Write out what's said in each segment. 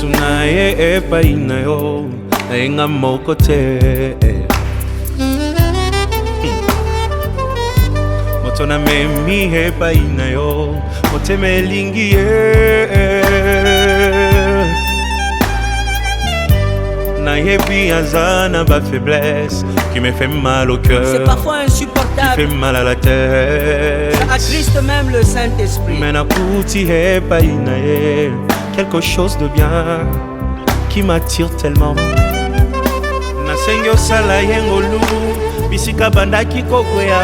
Tunaye epai na yo Nainga moko te Moto na memi epai na yo Moteme lingi Nayebi azana ba faiblesse Qui me fait mal au cœur. C'est parfois insupportable. Qui fait mal à la tête. Ça attriste même le Saint-Esprit. Mais nakuti epai na ye quelque chose de bien qui m'attire tellement. Nasengi osala yengolu bisika bandaki kokwea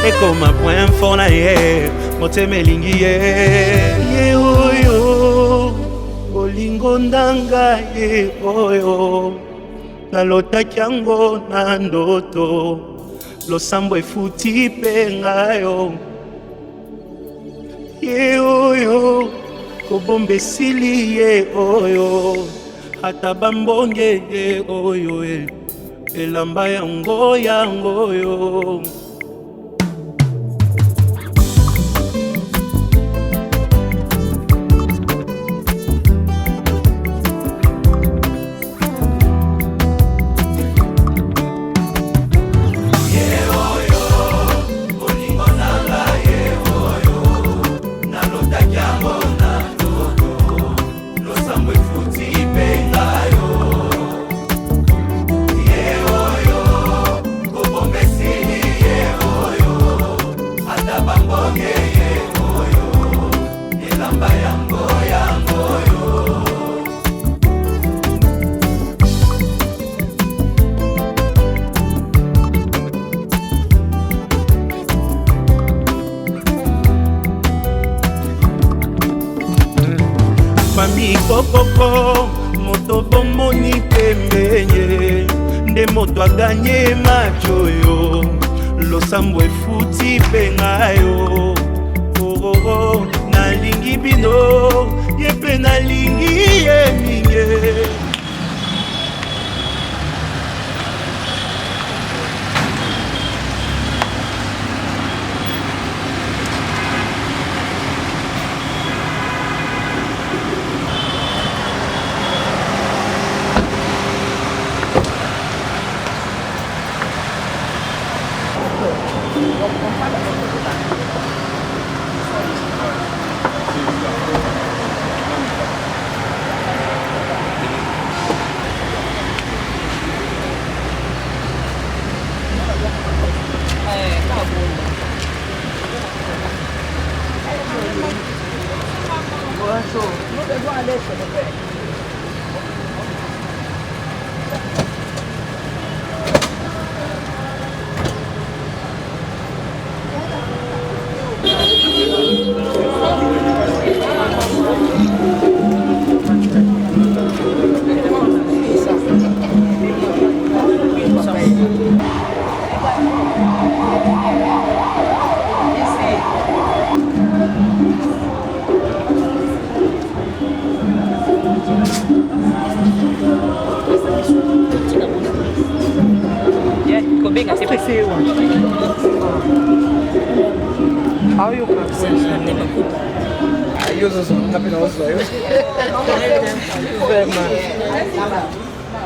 ekoma point fort na ye motema elingi ye oyo olingo ndanga ye oyo nalotaki yango na ndoto losambo efuti mpe ngayo ye oyo kobomba esili ye oyo ata bambonge ye oyo elamba yango yo Mami kokoko moto bomoni pembenye nde moto aganye macho yo losambo efuti pengayo nalingi bino yepe nalingi ye minge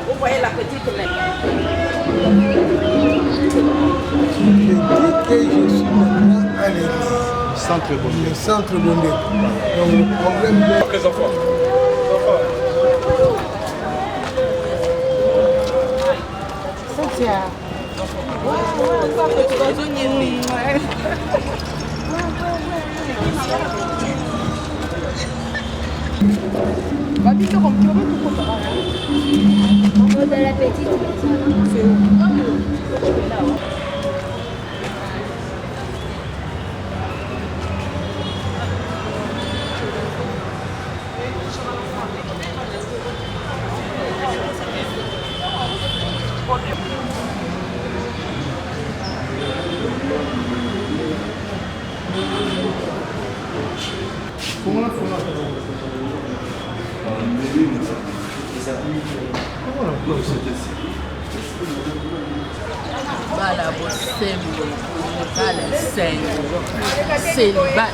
Vous voyez la petite mec. Je suis maintenant à l'église. Centre Bondé. Le centre Bondé. Donc le problème de... Les enfants. De la petite. C'est où? Bala bosembo, bala sengo, selba.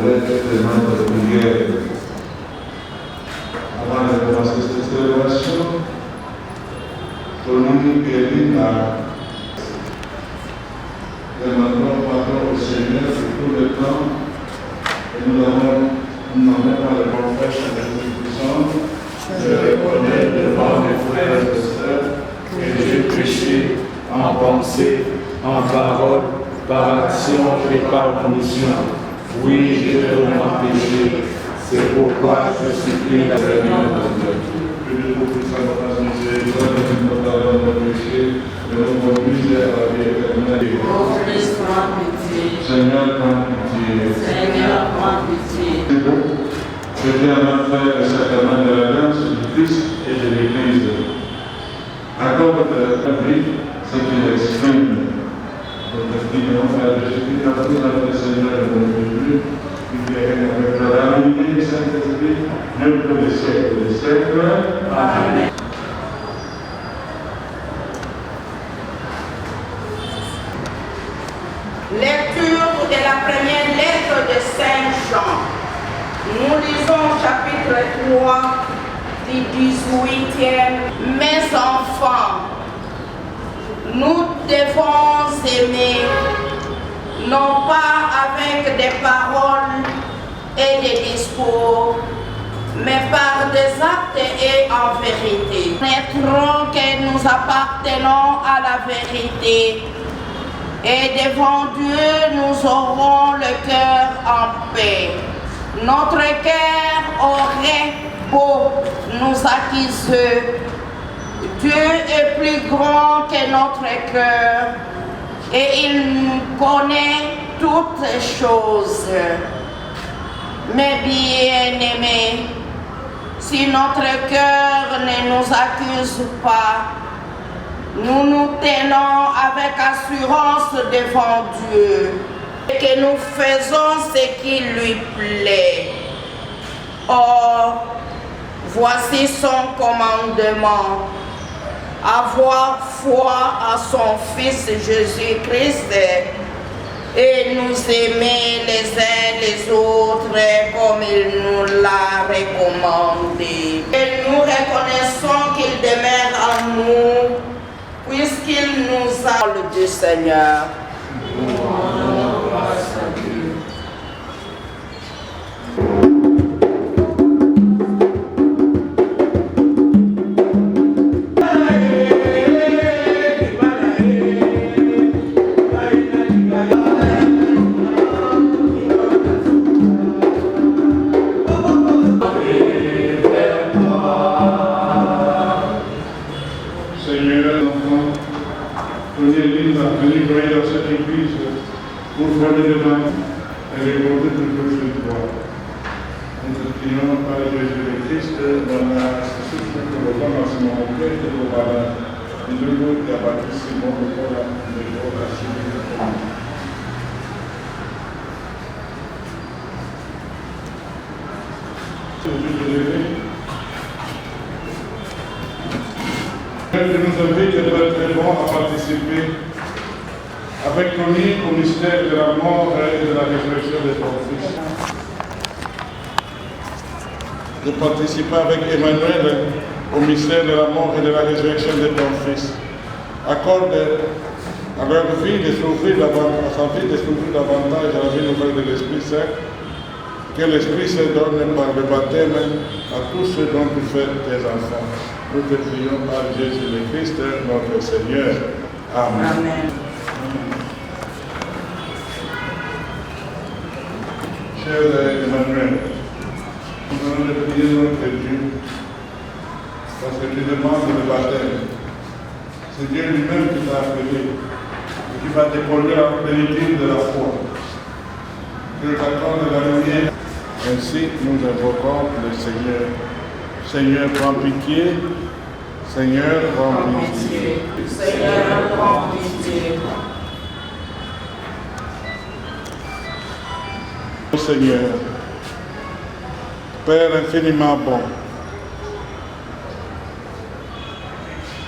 lève tes mains de prière. Avant de commencer cette célébration, Tony et Lina, demandons pardon au Seigneur pour tout le temps et nous n'avons pas le confesse à l'Esprit Saint. Je reconnais devant mes frères et sœurs que j'ai péché en pensée, en parole, par action et par omission. Oui, j'ai vraiment péché. C'est pourquoi je supplie la Seigneur de Dieu. Que Dieu vous puisse avoir la miséricorde de nous pardonner nos péchés, de nous conduire à la vie éternelle. Ô Christ, prends pitié. Seigneur, prends pitié. Seigneur, prends pitié. Je viens à faire le sacrement de la grâce du Christ et de l'Église. Accorde à lui ce qu'il exprime. Notre prions, Père de Jésus, à tout notre Seigneur et notre Dieu, qui vient avec la unité du Saint-Esprit, Dieu pour les siècles des siècles. Amen. Lecture de la première lettre de Saint Jean. Nous lisons chapitre 3 du 18e. Mes enfants, nous devons aimer, non pas avec des paroles et des discours, mais par des actes et en vérité. Nous connaîtrons que nous appartenons à la vérité. Et devant Dieu, nous aurons le cœur en paix. Notre cœur aurait beau nous accuser. Dieu est plus grand que notre cœur et il connaît toutes choses. Mais bien-aimés, si notre cœur ne nous accuse pas, nous nous tenons avec assurance devant Dieu et que nous faisons ce qui lui plaît. Or, voici son commandement: avoir foi à son Fils Jésus-Christ et nous aimer les uns les autres comme il nous l'a recommandé. Et nous reconnaissons qu'il demeure en nous puisqu'il nous a le du Seigneur. Pour faire des débats et regarder toujours sur toi. Nous te prions par Jésus-Christ dans la souffrance que le vent a se montré de vos parents. Et de nous qui a bâti ce monde pour la vocation de la Dieu nous invite très bon à participer avec Tony au mystère de la mort et de la résurrection de ton Fils. De participer avec Emmanuel au mystère de la mort et de la résurrection de ton Fils. Accorde à leur vie de s'ouvrir davantage à la vie nouvelle de l'Esprit Saint, que l'Esprit se donne par le baptême à tous ceux dont tu fais tes enfants. Nous te prions par Jésus le Christ, notre Seigneur. Amen. Amen. Cher Emmanuel, nous allons te prier notre Dieu, parce que tu demandes le baptême. C'est Dieu lui-même qui t'a appelé et qui va te conduire à la plénitude de la foi. Que t'accorde la lumière. Ainsi, nous invoquons le Seigneur. Seigneur, prends pitié. Seigneur, prends pitié. Seigneur, prends pitié. Seigneur, Père infiniment bon,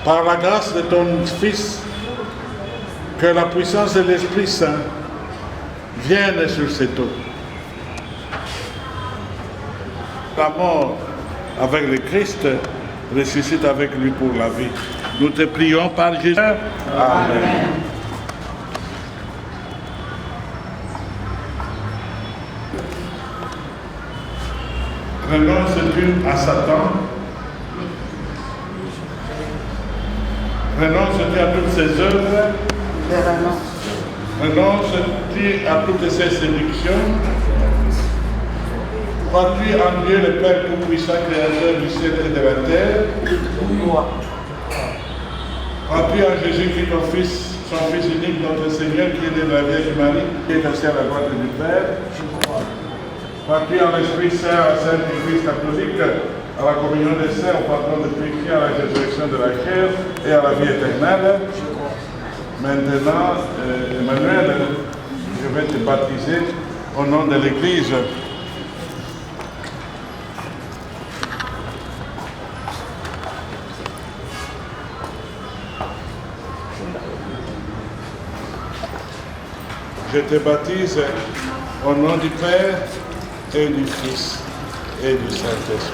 par la grâce de ton Fils, que la puissance de l'Esprit Saint vienne sur cette eau. La mort avec le Christ ressuscite avec lui pour la vie. Nous te prions par Jésus. Amen. Renonces-tu à Satan? Renonces-tu à toutes ses œuvres? Renonces-tu à toutes ses séductions? Crois-tu en Dieu le Père Tout-Puissant, Créateur du ciel et de la terre? Crois-tu en Jésus-Christ, ton Fils, son Fils unique, notre Seigneur, qui est de la Vierge Marie, qui est assis à la droite du Père? Crois-tu en l'Esprit Saint, à la Saint-Église catholique, à la communion des saints, au pardon des péchés, à la résurrection de la chair et à la vie éternelle? Maintenant, Emmanuel, je vais te baptiser au nom de l'Église. Je te baptise au nom du Père et du Fils et du Saint-Esprit.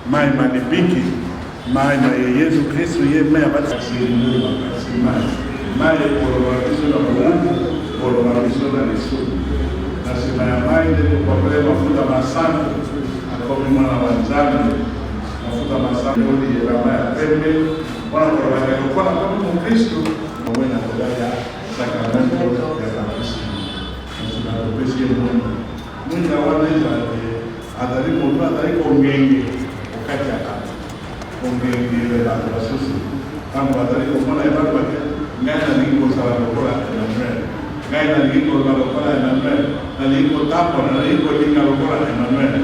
Mai manipiki, mai na Yesu Kristo ye mea batasi mai polorabiso na Mungu, polorabiso na Yesu. Nasema ya mai ndio kwa kweli mafuta masana akomi mwana wa njani mafuta masana ndio ya mai pembe wana kwa kama Kristo wewe na kudai sakramento ya baptismo. Nasema basi Mungu Mungu anaweza adarimo adariko ngenge ongengile la basusi tangu adariko mwana ya baba ngana lingo sala lokola Emmanuel ngana lingo la lokola Emmanuel na lingo tapo na lingo linga lokola Emmanuel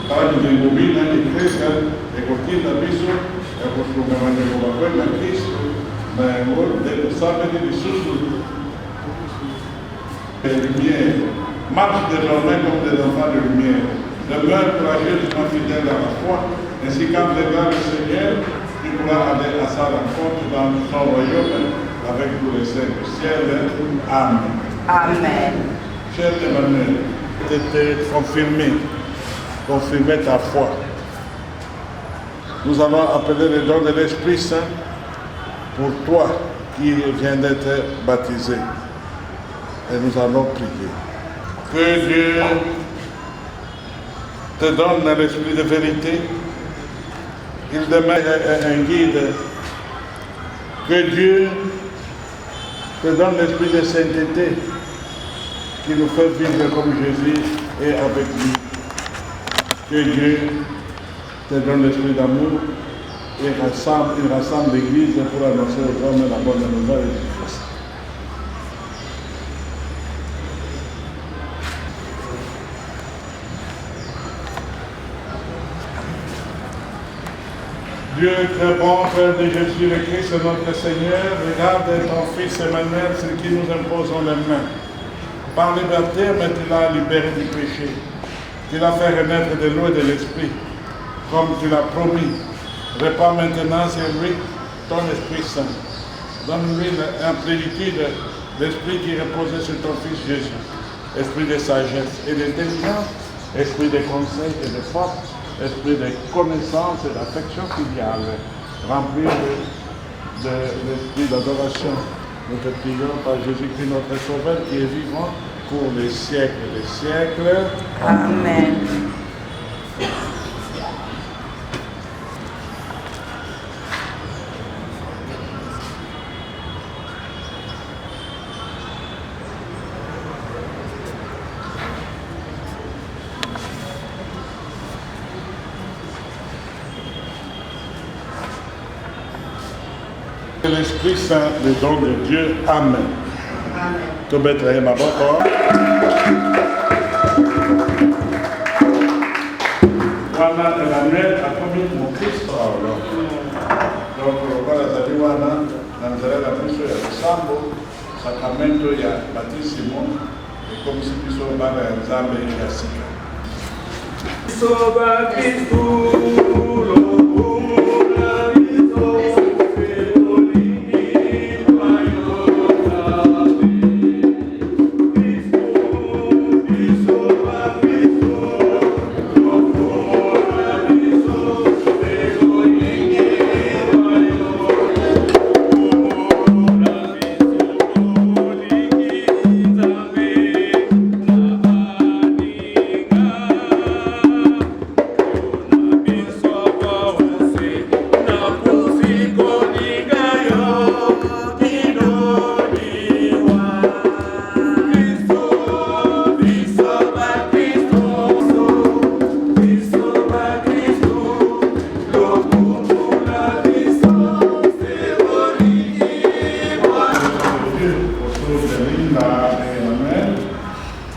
kwa lingo bina ni Kristo ekokinda biso ya kufunga maneno kwa kwenda Kristo na ngol de sabe de susu lumière marche désormais comme des enfants de lumière. Demeure courageusement fidèle à la foi, ainsi qu'entraînera le Seigneur, tu pourras aller à sa rencontre dans son royaume avec tous les saints du ciel. Amen. Amen. Cher Emmanuel, t'es confirmer ta foi. Nous allons appeler le don de l'Esprit Saint pour toi qui viens d'être baptisé. Et nous allons prier. Que Dieu te donne l'esprit de vérité, il demeure un guide. Que Dieu te donne l'esprit de sainteté, qui nous fait vivre comme Jésus et avec lui. Que Dieu te donne l'esprit d'amour et il rassemble l'Église pour annoncer aux hommes la bonne nouvelle du Christ. Dieu très bon, Père de Jésus le Christ, notre Seigneur, regarde ton Fils Emmanuel, ce qui nous imposons les mains. Par liberté, mais tu l'as libéré du péché. Tu l'as fait renaître de l'eau et de l'Esprit, comme tu l'as promis. Répands maintenant sur lui ton Esprit Saint. Donne-lui en plénitude l'Esprit qui reposait sur ton Fils Jésus. esprit de sagesse et d'intelligence, esprit de conseil et de force, esprit de connaissance et d'affection filiale. Remplir de l'esprit d'adoration. Nous te prions par Jésus-Christ notre Sauveur qui est vivant pour les siècles des siècles. Amen. L'Esprit Saint, le don de Dieu. Amen. Amen. Tu mettrais ma botte. Voilà, Emmanuel a commis mon Christ. Donc, voilà, ça dit, voilà, dans la plus de Sambo, Sacramento, il y a Battissimo, et comme si tu sois dans un Zambé et Yassika. Soba Cristo.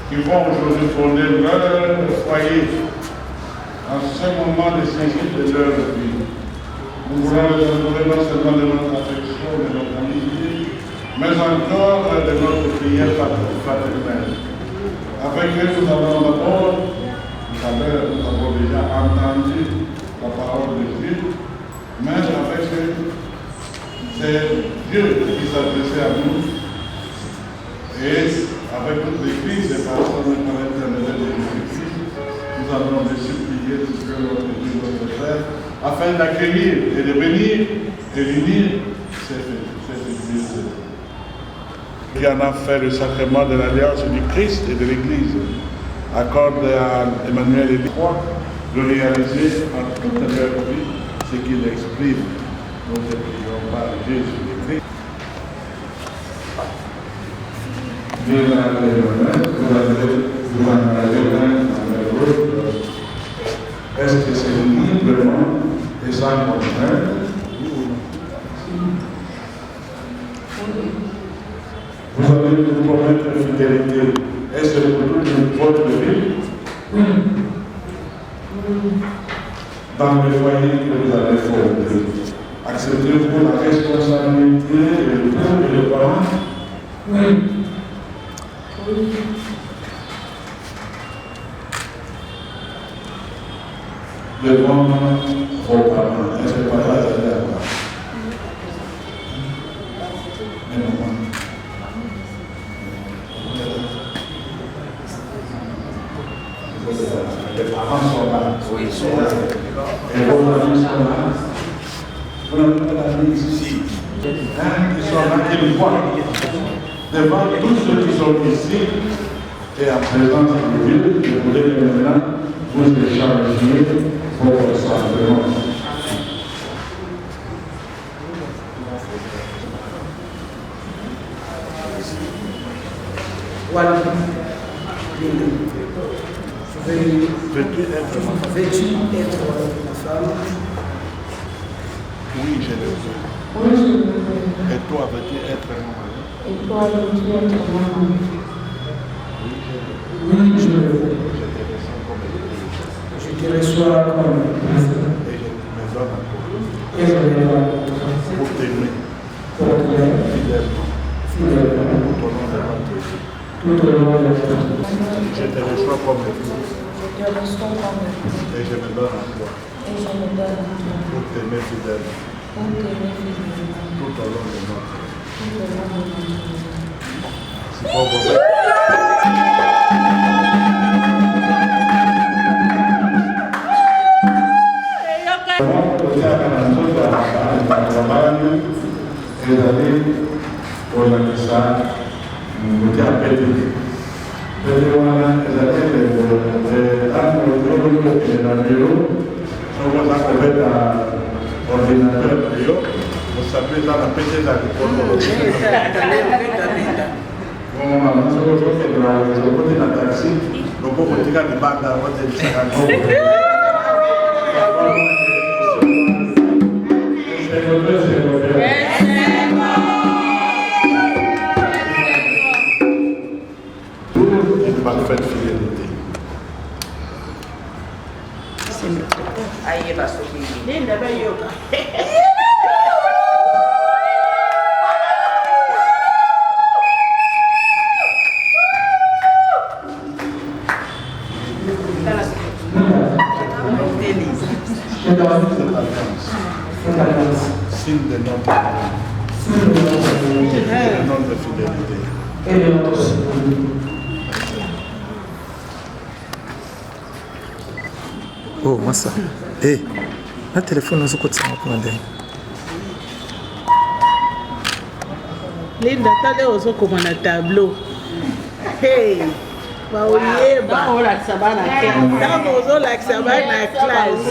Qui vont aujourd'hui fonder leur foyer en ce moment décisif de leur vie. Nous voulons les honorer non seulement de notre affection, de notre amitié, mais encore de notre prière fraternelle. Avec eux, nous avons d'abord, nous avons déjà entendu la parole de Dieu, mais avec eux, c'est Dieu qui s'adressait à nous. Et avec toute l'Église et par son intermédiaire de Jésus-Christ, nous allons les supplier tout ce que notre Dieu notre Frère, afin d'accueillir et de bénir et d'unir cette Église. Qui en a fait le sacrement de l'alliance du Christ et de l'Église, accorde à Emmanuel et Croix de réaliser en toute leur vie ce qu'il exprime. Nous te prions par Jésus-Christ. Est-ce que c'est librement et sans contrainte? Vous allez nous promettre fidélité. Est-ce que pour toute votre vie? Dans le foyer que vous allez fonder, acceptez-vous la responsabilité et le temps et le parent? Devant vos parents, est-ce que papa est allé à quoi? Et maman? Les parents sont là. Oui, ils sont là. Et vos amis sont là. Vous n'avez pas d'amis ici. Ils sont là, qui nous voient. Devant tous ceux qui sont ici, et en présence de Dieu, je voulais maintenant vous échanger votre sacrement. Voilà. Veux-tu être ma femme? Veux-tu être ma femme? Oui, je le veux. Et toi, veux-tu être mon mari? Et toi, veux-tu être mon mari? Oui, je le veux. Je te reçois comme épouse. Et je me donne à toi. Et je me donne à toi. Pour t'aimer. Pour t'aimer. Fidèlement. Fidèlement. Tout au long de Tout au long de ta vie. Je te reçois comme épouse. Je te reçois comme épouse. Et je me donne à toi. Et je me donne à toi. Pour t'aimer fidèlement. Pour t'aimer fidèlement. Tout au long de notre vie. Tout au long de notre vie. C'est pas vrai. Parfaite fidélité. Aïe, va sauver. Signe de notre fidélité. Et de notre fidélité. Oh, masa. Eh, na telefone unaweza kutsama kwa ndani. Linda, tale ozokoma na tableau. Hey, baoyeba. Baolakisa bana classe. Ntango ozolakisa bana classe.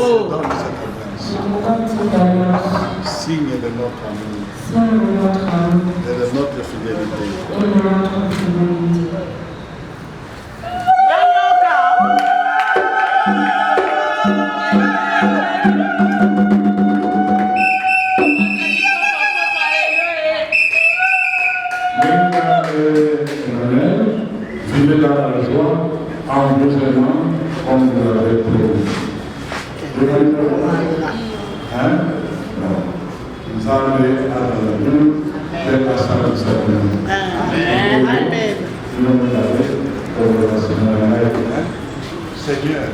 Signe de notre amour et de notre fidélité. Vivez dans la joie, en vous aimant comme vous l'avez prévu. Hein? Non. Vous avez à nous de la salle. Amen. Seigneur,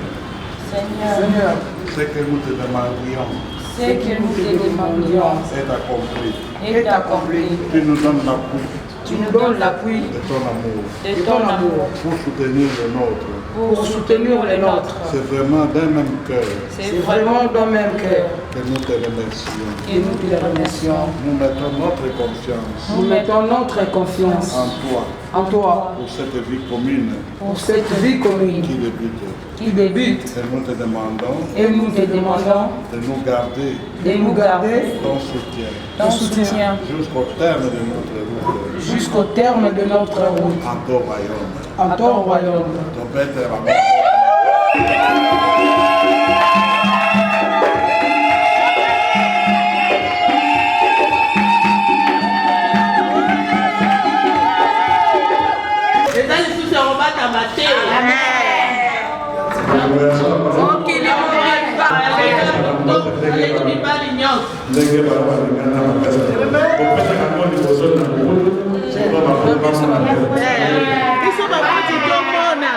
Seigneur, ce que nous te demandions ce que nous te demandions est accompli. est accompli. Tu nous donnes l'appui Tu nous donnes l'appui de ton amour de ton amour pour soutenir le nôtre. pour soutenir les nôtres. C'est vraiment d'un même cœur C'est vraiment dans le même cœur que nous te remercions. que nous te remercions. Nous mettons notre confiance Nous mettons notre confiance en toi en toi pour cette vie commune pour cette vie commune qui débute. qui débute. Et nous te demandons Et nous te demandons de nous garder de nous garder ton soutien ton soutien jusqu'au terme de notre route jusqu'au terme de notre route en ton royaume. en ton royaume. Ton Père te remercie. Eza lisusu ya kobata mate. Mokili mobimba. Aleki mibali nyonso. ndenge balingana makasi opesaka ngo liboso na mokulu sikoyo bakobama na Biso bakuti tomona.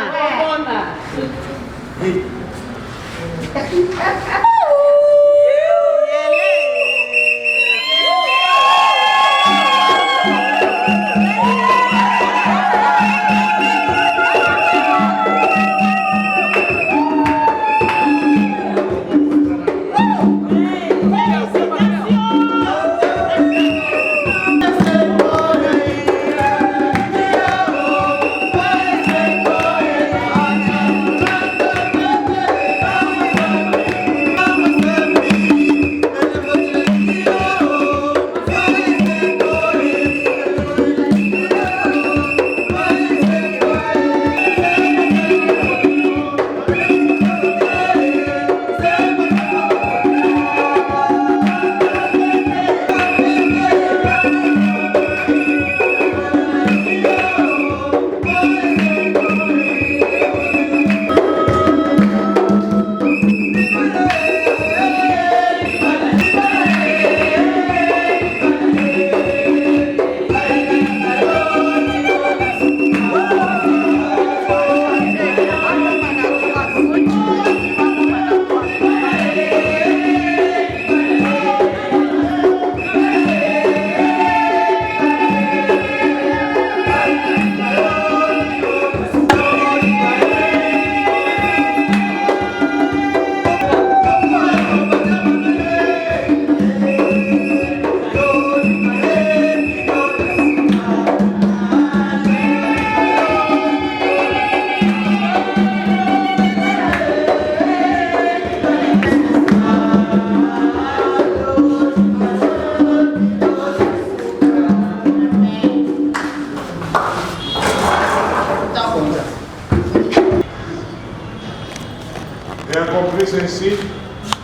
et accomplissent ainsi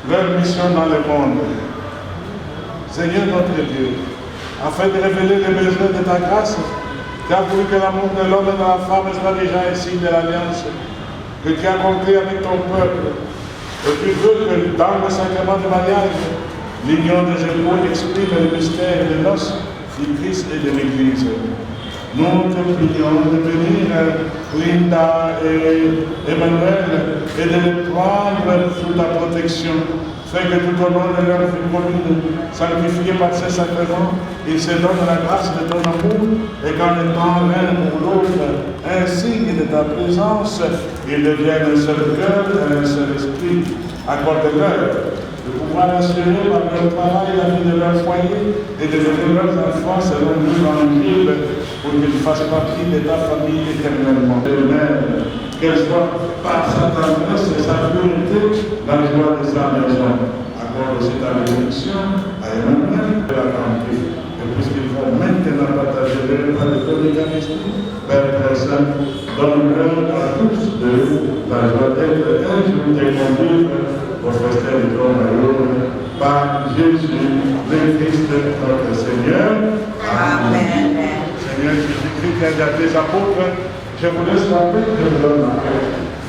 leur mission dans le monde. Seigneur notre Dieu, afin de révéler les besoins de ta grâce, tu as voulu que l'amour de l'homme et de la femme soit déjà un signe de l'alliance que tu as conclu avec ton peuple. Et tu veux que dans le sacrement du mariage, l'union des époux exprime le mystère de noces du Christ et de l'Église. Nous te prions de bénir Linda et Emmanuel et de les prendre sous ta protection. Fais que tout au long de leur vie commune, sanctifiés par ces sacrements, ils se donnent la grâce de ton amour et qu'en étant l'un pour l'autre un signe de ta présence, ils deviennent un seul cœur et un seul esprit. Accorde-leur de pouvoir assurer par leur travail la vie de leur foyer et de donner leurs enfants selon l'évangile pour qu'ils fassent partie de ta famille éternellement. Amen. Qu'elle soit par sa tendresse et sa pureté dans les joies de sa maison. Accorde aussi ta bénédiction à Emmanuel et à Campi. Et puisqu'ils vont maintenant partager le repas de ton Eucharistie, Père très saint, donne-leur à tous d'eux la joie d'être un jour et convivre au festin de ton royaume par Jésus, le Christ, notre Seigneur. Amen. Seigneur Jésus-Christ, qui a tes apôtres, je vous laisse la paix, je vous donne la paix.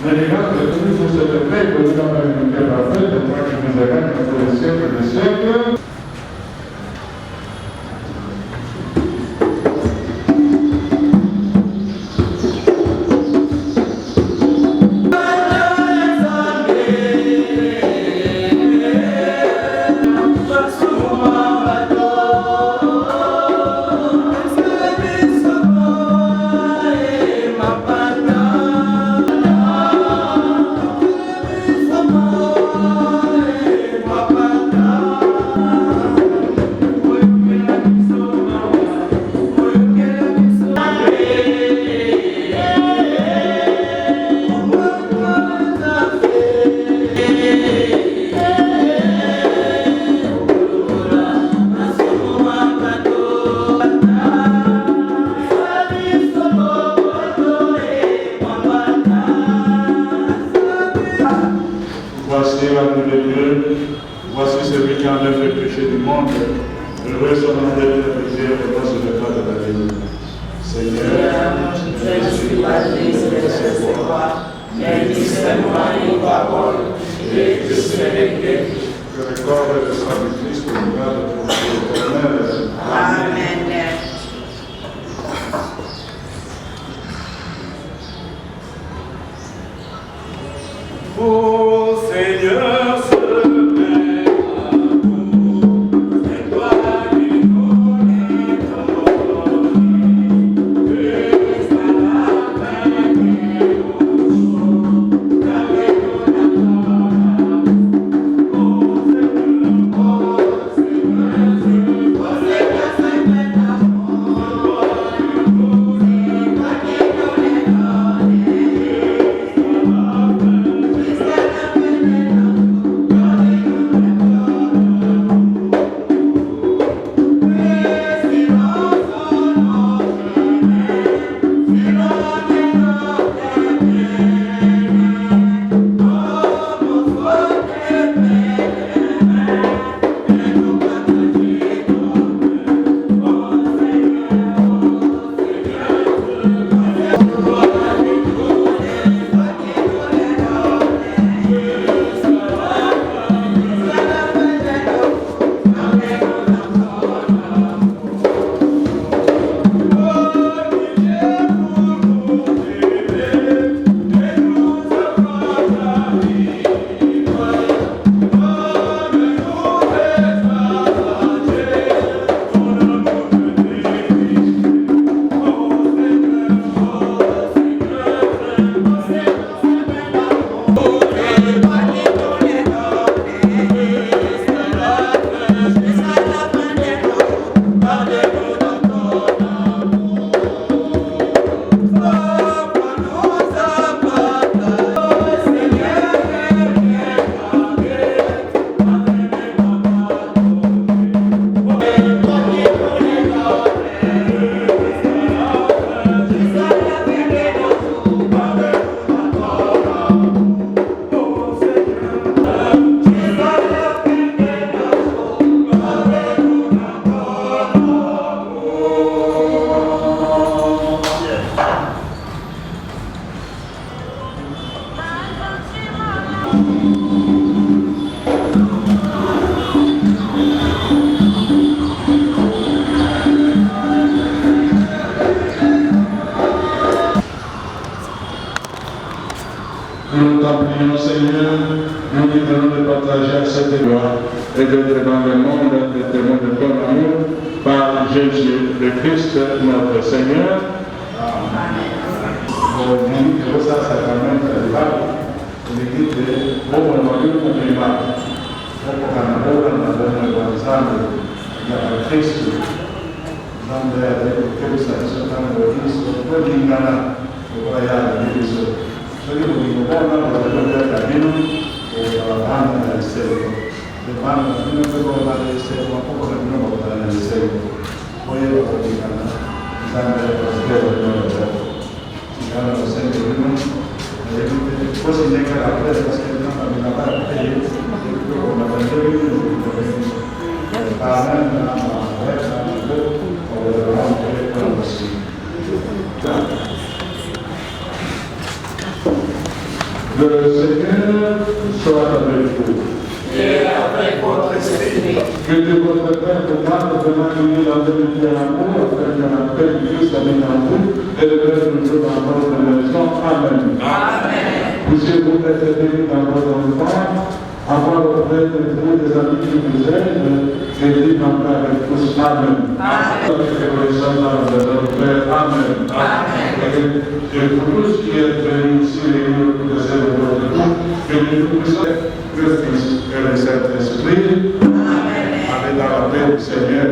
Mais les gars, que tous vous cette paix, que vous avez une paix parfaite, de toi qui vous règne pour les siècles des siècles. Voici l'agneau de Dieu, voici celui qui enlève le péché du monde. Heureux son nom d'être brisé et dans le pas de la vie. Seigneur, Je suis la liste de recevoir, mais dis-moi une parole, et je serai guéri. que le corps et le sang du Christ nous gardent pour l'éternel. Amen. Ô Seigneur, ce Père amour, c'est toi qui nous donnes, et c'est la fin qui nous avec Amen. Nous t'en Seigneur, nous qui venons de partager cette gloire et d'être dans le monde des témoins de ton amour par Jésus, le Christ, notre Seigneur. Amen. Questa sacramento del Padre, come dite, come non aiuto nei mali, come canadora, una donna guardando da Cristo, quando è detto che questa è soltanto Cristo, poi di ingannare, poi di Cristo. Io dico, buona, la verità cammino, e la banda dell'esterno. Le bande non devono andare all'esterno, ma poco nemmeno può andare all'esterno. Poi io lo dico, bisogna vedere lo sempre prima, poi si nega la presa perché non la parte con la bandiera Le Seigneur soit avec vous. Et avec votre esprit. Que de votre Père vous garde de m'accueillir dans l'unité et l'amour, afin que la paix du Christ habite en vous, et le Père nous trouve dans votre maison. Amen. Amen. Puissiez-vous être bénis dans votre enfant, avoir auprès de vous des amis qui vous aident, et vivre en paix avec tous. Amen. Amen. De notre Père. Amen. Amen. Et pour tous qui êtes venus ici, réunis pour célébrer votre vie, que nous puissions le Fils et le Saint-Esprit, avec la paix du Seigneur.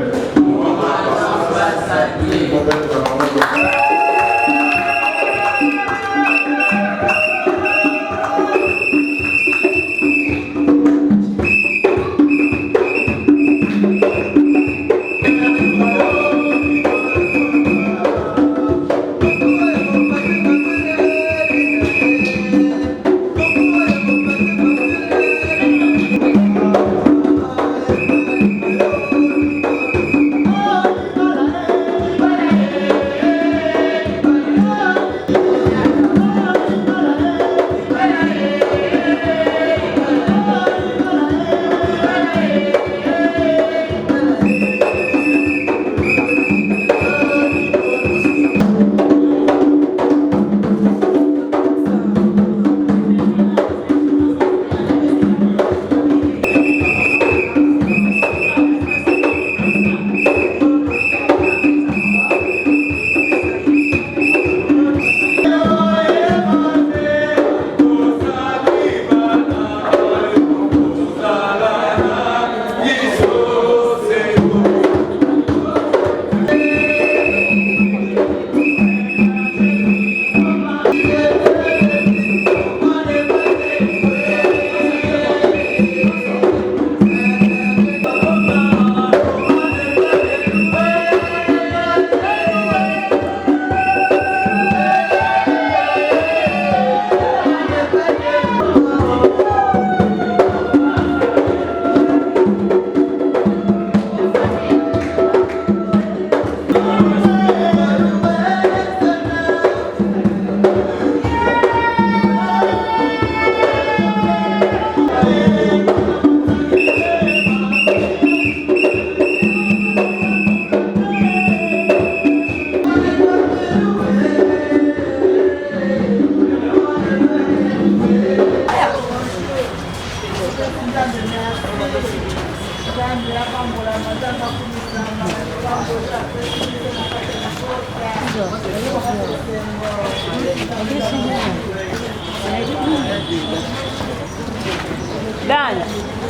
Dan,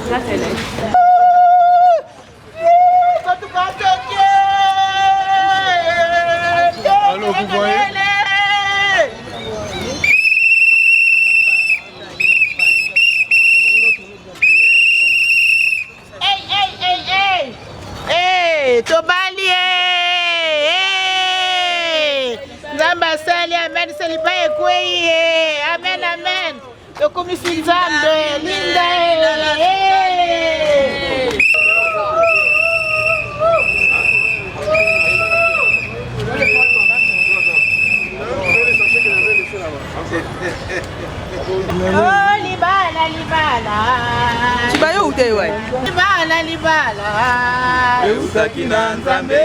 that's it. Alors, vous voyez? Amen, amen. Tokumisi Nzambe, linda. Oh, libala, libala. Chibayo ute wai. Libala, libala. Eusaki na Nzambe.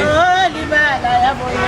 Oh, libala ya boye.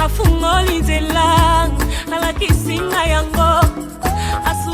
Afungoli zelang, alakisinga yango, asu